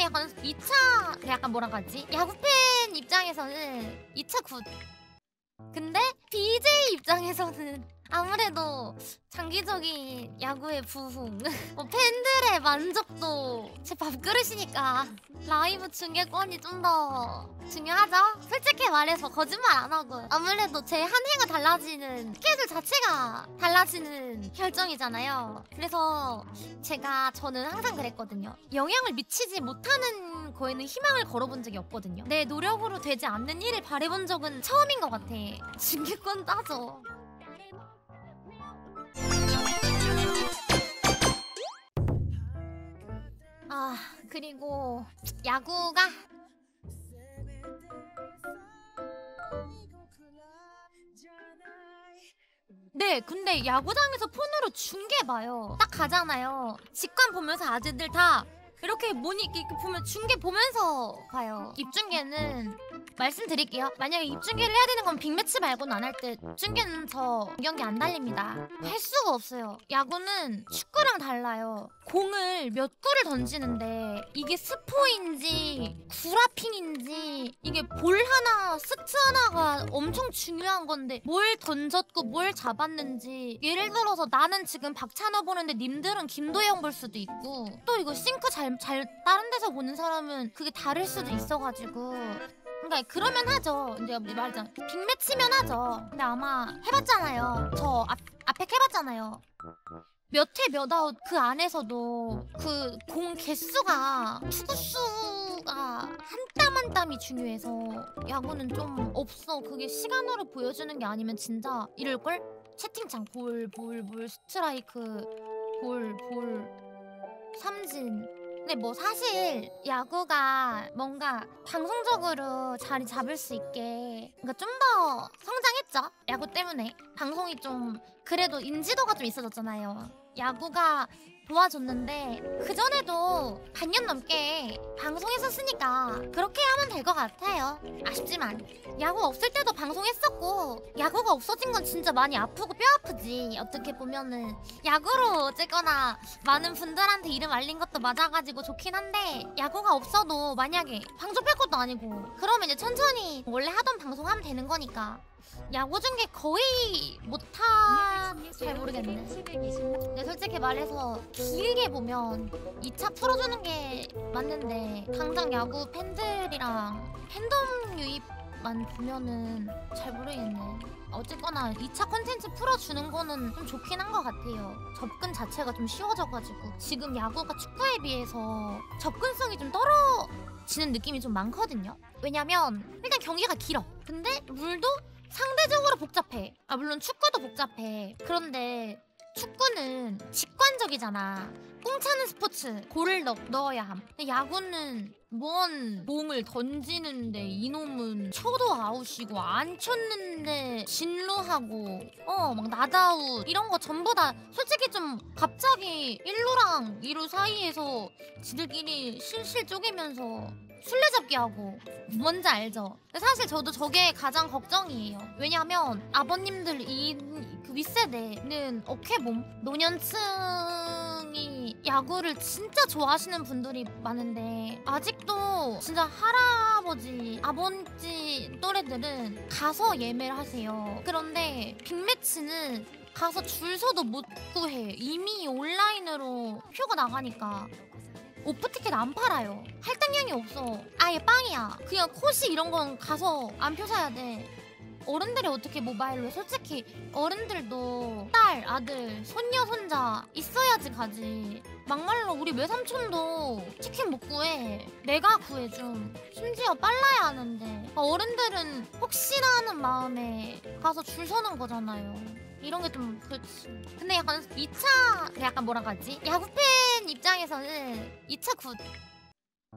근데 약간 2차 약간 뭐라고 하지? 야구팬 입장에서는 2차 굿. 근데 BJ 입장에서는 아무래도 장기적인 야구의 부흥 팬들의 만족도 제 밥그릇이니까 라이브 중계권이 좀 더 중요하죠? 솔직히 말해서 거짓말 안 하고 아무래도 제 한 해가 달라지는 스케줄 자체가 달라지는 결정이잖아요. 그래서 저는 항상 그랬거든요. 영향을 미치지 못하는 거에는 희망을 걸어본 적이 없거든요. 내 노력으로 되지 않는 일을 바라본 적은 처음인 것 같아. 중계권 따져. 그리고 야구가 네, 근데 야구장에서 폰으로 중계 봐요. 딱 가잖아요. 직관 보면서 아재들 다 이렇게 이렇게 보면 중계 보면서 봐요. 입중계는 말씀드릴게요. 만약에 입중계를 해야 되는 건 빅매치 말고는 안 할 때 중계는 저 경기 안 달립니다. 할 수가 없어요. 야구는 축구랑 달라요. 공을 몇 구를 던지는데 이게 스포인지 구라핑인지 이게 볼 하나 스트 하나가 엄청 중요한 건데 뭘 던졌고 뭘 잡았는지 예를 들어서 나는 지금 박찬호 보는데 님들은 김도영 볼 수도 있고 또 이거 싱크 잘 다른 데서 보는 사람은 그게 다를 수도 있어가지고 그러니까 그러면 하죠. 이제 말하자면 빅매치면 하죠. 근데 아마 해봤잖아요. 저 앞에 해봤잖아요. 몇 회 몇 아웃 그 안에서도 그 공 개수가 투구수가 한 땀 한 땀이 중요해서 야구는 좀 없어. 그게 시간으로 보여주는 게 아니면 진짜 이럴걸? 채팅창 볼 스트라이크 볼 삼진. 근데 뭐 사실 야구가 뭔가 방송적으로 자리 잡을 수 있게 그러니까 좀 더 성장했죠. 야구 때문에 방송이 좀 그래도 인지도가 좀 있어졌잖아요. 야구가 도와줬는데 그전에도 반년 넘게 방송했었으니까 그렇게 하면 될 것 같아요. 아쉽지만 야구 없을 때도 방송했었고 야구가 없어진 건 진짜 많이 아프고 뼈 아프지. 어떻게 보면은 야구로 어쨌거나 많은 분들한테 이름 알린 것도 맞아가지고 좋긴 한데 야구가 없어도 만약에 방송할 것도 아니고 그러면 이제 천천히 원래 하던 방송 하면 되는 거니까 야구 중계 거의 잘 모르겠네. 근데 솔직히 말해서 길게 보면 2차 풀어주는 게 맞는데 당장 야구 팬들이랑 팬덤 유입만 보면은 잘 모르겠네. 어쨌거나 2차 콘텐츠 풀어주는 거는 좀 좋긴 한 것 같아요. 접근 자체가 좀 쉬워져가지고 지금 야구가 축구에 비해서 접근성이 좀 떨어지는 느낌이 좀 많거든요. 왜냐면 일단 경기가 길어. 근데 룰도 상대적으로 복잡해. 물론 축구도 복잡해. 그런데 축구는 직관적이잖아. 공차는 스포츠. 골을 넣어야 함. 근데 야구는 뭔 공을 던지는데 이놈은 쳐도 아웃이고 안 쳤는데 진루하고 막 나다웃 이런 거 전부 다 솔직히 좀 갑자기 1루랑 2루 사이에서 지들끼리 실실 쪼개면서 술래잡기 하고 뭔지 알죠? 근데 사실 저도 저게 가장 걱정이에요. 왜냐면 아버님들 그 윗세대는 어케봄 노년층이 야구를 진짜 좋아하시는 분들이 많은데 아직도 진짜 할아버지 아버지 또래들은 가서 예매를 하세요. 그런데 빅매치는 가서 줄 서도 못 구해. 이미 온라인으로 표가 나가니까 오프티켓 안 팔아요. 할당량이 없어. 아예 빵이야. 그냥 코시 이런 건 가서 안표 사야 돼. 어른들이 어떻게 모바일로 해? 솔직히 어른들도 딸, 아들, 손녀, 손자 있어야지 가지. 막말로 우리 외삼촌도 치킨 못 구해. 내가 구해줌. 심지어 빨라야 하는데 어른들은 혹시나 하는 마음에 가서 줄 서는 거잖아요. 이런 게 좀 그렇지. 근데 약간 2차 약간 뭐라고 하지? 야구팬 입장에서는 2차 굿.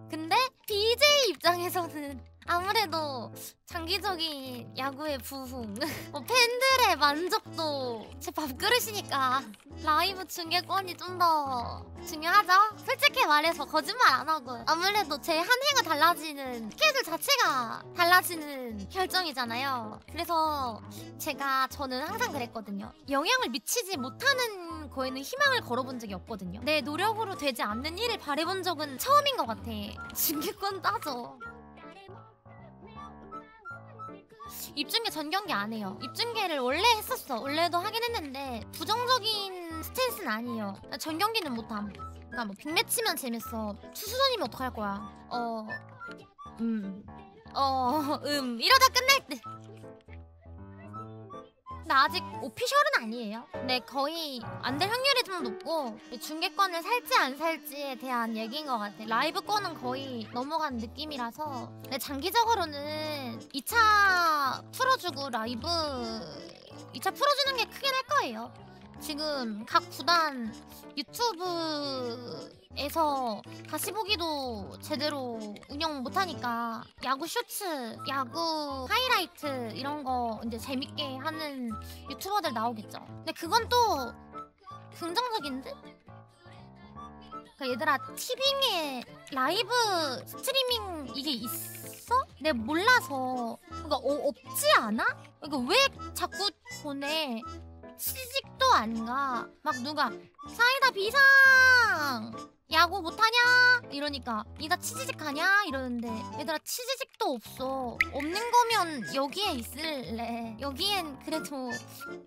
근데 BJ 입장에서는 아무래도 장기적인 야구의 부흥 팬들의 만족도 제 밥그릇이니까 라이브 중계권이 좀 더 중요하죠? 솔직히 말해서 거짓말 안 하고 아무래도 제 한 해가 달라지는 스케줄 자체가 달라지는 결정이잖아요. 그래서 저는 항상 그랬거든요. 영향을 미치지 못하는 거에는 희망을 걸어본 적이 없거든요. 내 노력으로 되지 않는 일을 바라본 적은 처음인 것 같아. 중계권 따져. 입중계 전 경기 안 해요. 입중계를 원래 했었어. 원래도 하긴 했는데 부정적인 스탠스는 아니에요. 전 경기는 못함. 그러니까 뭐 빅매치면 재밌어. 투수전이면 어떡할 거야. 이러다 끝날 듯. 나 아직 오피셜은 아니에요. 근데 거의 안 될 확률이 좀 높고 중계권을 살지 안 살지에 대한 얘기인 것 같아. 라이브권은 거의 넘어간 느낌이라서. 근데 장기적으로는 2차 풀어주고 라이브 2차 풀어주는 게 크긴 할 거예요. 지금 각 구단 유튜브에서 다시 보기도 제대로 운영 못하니까 야구 쇼츠, 야구 하이라이트 이런 거 이제 재밌게 하는 유튜버들 나오겠죠. 근데 그건 또 긍정적인데? 그러니까 얘들아, 티빙에 라이브 스트리밍 이게 있어? 내가 몰라서. 그러니까 없지 않아? 그러니까 왜 자꾸 보내? 취직도 안 가. 막 누가 사이다 비상! 야구 못하냐? 이러니까 니가 취직 가냐? 이러는데 얘들아 취직도 없어. 없는 거면 여기에 있을래. 여기엔 그래도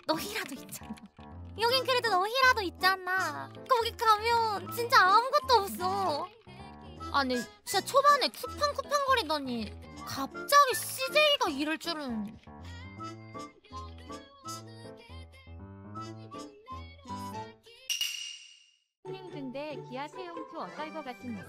너희라도 있잖아. 여긴 그래도 너희라도 있잖아. 거기 가면 진짜 아무것도 없어. 아니 진짜 초반에 쿠팡 거리더니 갑자기 CJ가 이럴 줄은. 근데 기아 세용투 어떨 것 같은?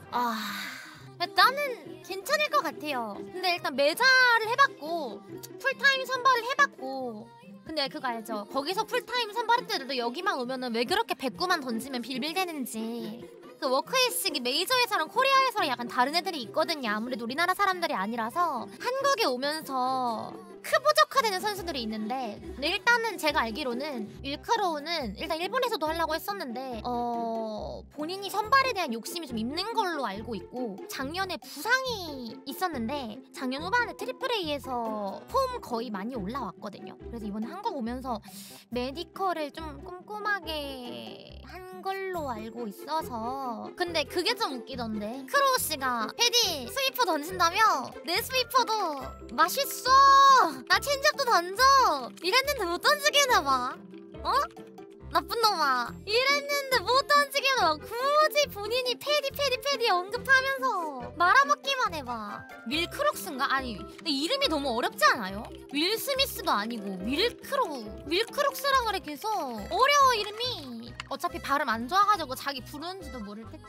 나는 괜찮을 것 같아요. 근데 일단 메자를 해봤고 풀타임 선발을 해봤고. 근데 그거 알죠? 거기서 풀타임 선발할 때도 여기만 오면은 왜 그렇게 109만 던지면 빌빌대는지. 그 워크의식이 메이저에서랑 코리아에서랑 약간 다른 애들이 있거든요. 아무래도 우리나라 사람들이 아니라서 한국에 오면서 크부족화되는 선수들이 있는데, 근데 일단은 제가 알기로는 윌크로우는 일단 일본에서도 하려고 했었는데 본인이 선발에 대한 욕심이 좀 있는 걸로 알고 있고, 작년에 부상이 있었는데 작년 후반에 트리플 A에서 폼 거의 많이 올라왔거든요. 그래서 이번에 한국 오면서 메디컬을 좀 꼼꼼하게 한 걸로 알고 있어서. 근데 그게 좀 웃기던데, 크로우 씨가 패디 스위퍼 던진다며? 내 스위퍼도 맛있어! 나 체인지업도 던져! 이랬는데 못 던지게 해봐. 어? 나쁜 놈아. 이랬는데 못 던지게 해봐. 굳이 본인이 패디 언급하면서 말아먹기만 해봐. 윌크록스인가? 아니 근데 이름이 너무 어렵지 않아요? 윌 스미스도 아니고 윌크록스라 그래. 계속 어려워 이름이. 어차피 발음 안 좋아가지고 자기 부르는지도 모를 듯.